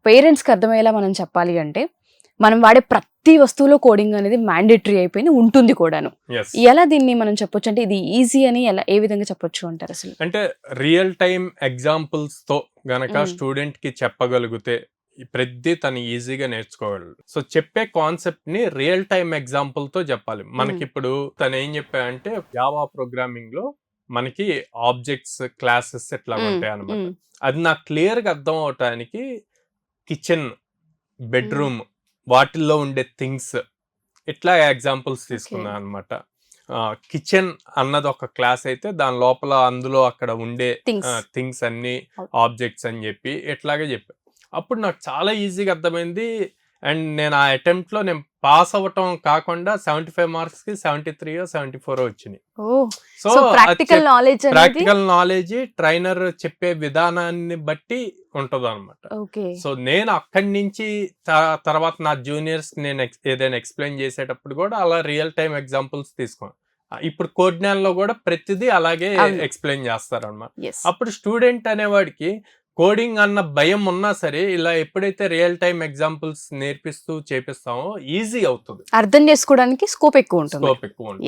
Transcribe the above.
పేరెంట్స్కి అర్థమయ్యేలా మనం చెప్పాలి అంటే మనం వాడే ప్రతి వస్తువులో కోడింగ్ అనేది మ్యాండేటరీ అయిపోయి ఉంటుంది కూడాను. ఎలా దీన్ని మనం చెప్పొచ్చు అంటే ఇది ఈజీ అని ఏ విధంగా చెప్పొచ్చు అంటారు అసలు? అంటే రియల్ టైమ్ ఎగ్జాంపుల్స్ తో గనక స్టూడెంట్ కి చెప్పగలిగితే ప్రతి తను ఈజీగా నేర్చుకోగలడు. సో చెప్పే కాన్సెప్ట్ ని రియల్ టైమ్ ఎగ్జాంపుల్ తో చెప్పాలి. మనకి ఇప్పుడు తను ఏం చెప్పాయంటే జావా ప్రోగ్రామింగ్ లో మనకి ఆబ్జెక్ట్స్ క్లాసెస్ ఎట్లా ఉంటాయి అనమాట. అది నాకు క్లియర్ గా అర్థం అవటానికి కిచెన్, బెడ్రూమ్ వాటిల్లో ఉండే థింగ్స్ ఇట్లా ఎగ్జాంపుల్స్ తీసుకున్నాను అనమాట. కిచెన్ అన్నది ఒక క్లాస్ అయితే దాని లోపల అందులో అక్కడ ఉండే థింగ్స్ అన్ని ఆబ్జెక్ట్స్ అని చెప్పి ఇట్లాగే చెప్పా. అప్పుడు నాకు చాలా ఈజీగా అర్థమైంది. అండ్ నేను ఆ అటెంప్ట్ లో నేను పాస్ అవ్వటం కాకుండా 75 మార్క్స్ కి 73 74 వచ్చినాయి. సో ప్రాక్టికల్ నాలెడ్జ్ ట్రైనర్ చెప్పే విధానాన్ని బట్టి ఉంటది అనమాట. సో నేను అక్కడి నుంచి తర్వాత నా జూనియర్స్ నేను ఏదైనా ఎక్స్ప్లెయిన్ చేసేటప్పుడు కూడా అలా రియల్ టైమ్ ఎగ్జాంపుల్స్ తీసుకున్నాను. ఇప్పుడు కోడ్నాల్ లో కూడా ప్రతిదీ అలాగే ఎక్స్ప్లెయిన్ చేస్తారు అనమాట. అప్పుడు స్టూడెంట్ అనేవాడికి కోడింగ్ అన్న భయం ఉన్నా సరే ఇలా ఎప్పుడైతే రియల్ టైమ్ ఎగ్జాంపుల్స్ నేర్పిస్తూ చేపిస్తామో ఈజీ అవుతుంది, అర్థం చేసుకోవడానికి స్కోప్ ఎక్కువ ఉంటుంది.